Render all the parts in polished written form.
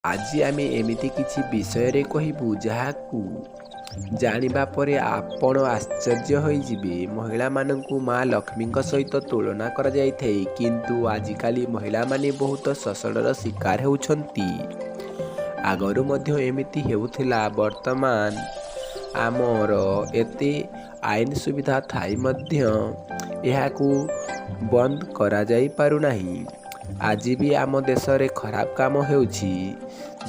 ଆଜି ଆମେ ଏମିତି କିଛି ବିଷୟରେ କହିବୁ ଯାହାକୁ ଜାଣିବା ପରେ ଆପଣ ଆଶ୍ଚର୍ଯ୍ୟ ହୋଇଯିବେ। ମହିଳାମାନଙ୍କୁ ମା ଲକ୍ଷ୍ମୀଙ୍କ ସହିତ ତୁଳନା କରାଯାଇଥାଏ, କିନ୍ତୁ ଆଜିକାଲି ମହିଳାମାନେ ବହୁତ ଶୋଷଣର ଶିକାର ହେଉଛନ୍ତି। ଆଗରୁ ମଧ୍ୟ ଏମିତି ହେଉଥିଲା। ବର୍ତ୍ତମାନ ଆମର ଏତେ ଆଇନ ସୁବିଧା ଥାଇ ମଧ୍ୟ ଏହାକୁ ବନ୍ଦ କରାଯାଇ ପାରୁନାହିଁ। ଆଜି ବି ଆମ ଦେଶରେ ଖରାପ କାମ ହେଉଛି,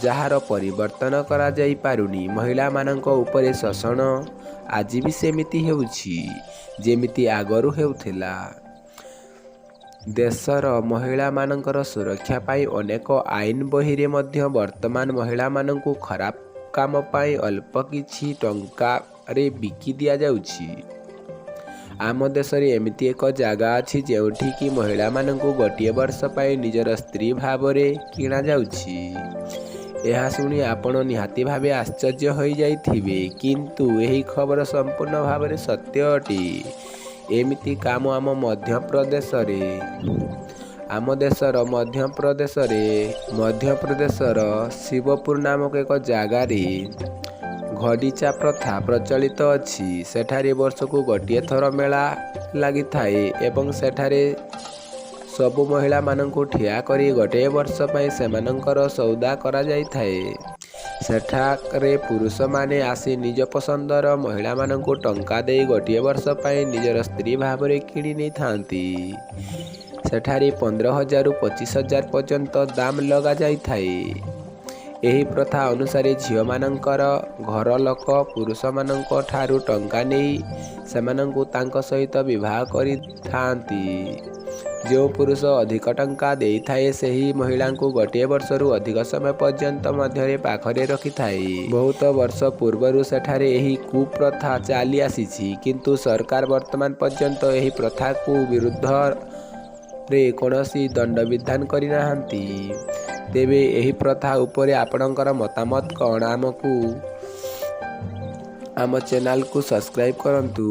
ଯାହାର ପରିବର୍ତ୍ତନ କରାଯାଇ ପାରୁନି। ମହିଳାମାନଙ୍କ ଉପରେ ଶୋଷଣ ଆଜି ବି ସେମିତି ହେଉଛି ଯେମିତି ଆଗରୁ ହେଉଥିଲା। ଦେଶର ମହିଳାମାନଙ୍କର ସୁରକ୍ଷା ପାଇଁ ଅନେକ ଆଇନ ବହିରେ ମଧ୍ୟ ବର୍ତ୍ତମାନ ମହିଳାମାନଙ୍କୁ ଖରାପ କାମ ପାଇଁ ଅଳ୍ପ କିଛି ଟଙ୍କାରେ ବିକି ଦିଆଯାଉଛି। ଆମ ଦେଶରେ ଏମିତି ଏକ ଜାଗା ଅଛି ଯେଉଁଠିକି ମହିଳାମାନଙ୍କୁ ଗୋଟିଏ ବର୍ଷ ପାଇଁ ନିଜର ସ୍ତ୍ରୀ ଭାବରେ କିଣାଯାଉଛି। ଏହା ଶୁଣି ଆପଣ ନିହାତି ଭାବେ ଆଶ୍ଚର୍ଯ୍ୟ ହୋଇଯାଇଥିବେ, କିନ୍ତୁ ଏହି ଖବର ସମ୍ପୂର୍ଣ୍ଣ ଭାବରେ ସତ୍ୟ ଅଟେ। ଏମିତି କାମ ଆମ ଦେଶର ମଧ୍ୟପ୍ରଦେଶର ଶିବପୁର ନାମକ ଏକ ଜାଗାରେ ଘଡ଼ିଚା ପ୍ରଥା ପ୍ରଚଳିତ ଅଛି। ସେଠାରେ ବର୍ଷକୁ ଗୋଟିଏ ଥର ମେଳା ଲାଗିଥାଏ ଏବଂ ସେଠାରେ ସବୁ ମହିଳାମାନଙ୍କୁ ଠିଆ କରି ଗୋଟିଏ ବର୍ଷ ପାଇଁ ସେମାନଙ୍କର ସଉଦା କରାଯାଇଥାଏ। ସେଠାରେ ପୁରୁଷମାନେ ଆସି ନିଜ ପସନ୍ଦର ମହିଳାମାନଙ୍କୁ ଟଙ୍କା ଦେଇ ଗୋଟିଏ ବର୍ଷ ପାଇଁ ନିଜର ସ୍ତ୍ରୀ ଭାବରେ କିଣି ନେଇଥାନ୍ତି। ସେଠାରେ 15,000ରୁ 25,000 ପର୍ଯ୍ୟନ୍ତ ଦାମ ଲଗାଯାଇଥାଏ। ଏହି ପ୍ରଥା ଅନୁସାରେ ଝିଅମାନଙ୍କର ଘର ଲୋକ ପୁରୁଷମାନଙ୍କ ଠାରୁ ଟଙ୍କା ନେଇ ସେମାନଙ୍କୁ ତାଙ୍କ ସହିତ ବିବାହ କରିଥାନ୍ତି। ଯେଉଁ ପୁରୁଷ ଅଧିକ ଟଙ୍କା ଦେଇଥାଏ ସେହି ମହିଳାଙ୍କୁ ଗୋଟିଏ ବର୍ଷରୁ ଅଧିକ ସମୟ ପର୍ଯ୍ୟନ୍ତ ମଧ୍ୟରେ ପାଖରେ ରଖିଥାଏ। ବହୁତ ବର୍ଷ ପୂର୍ବରୁ ସେଠାରେ ଏହି କୁପ୍ରଥା ଚାଲି ଆସିଛି, କିନ୍ତୁ ସରକାର ବର୍ତ୍ତମାନ ପର୍ଯ୍ୟନ୍ତ ଏହି ପ୍ରଥାକୁ ବିରୁଦ୍ଧରେ କୌଣସି ଦଣ୍ଡବିଧାନ କରିନାହାନ୍ତି। ତେବେ ଏହି ପ୍ରଥା ଉପରେ ଆପଣଙ୍କର ମତାମତ କ'ଣ? ଆମ ଚ୍ୟାନେଲକୁ ସବସ୍କ୍ରାଇବ୍ କରନ୍ତୁ।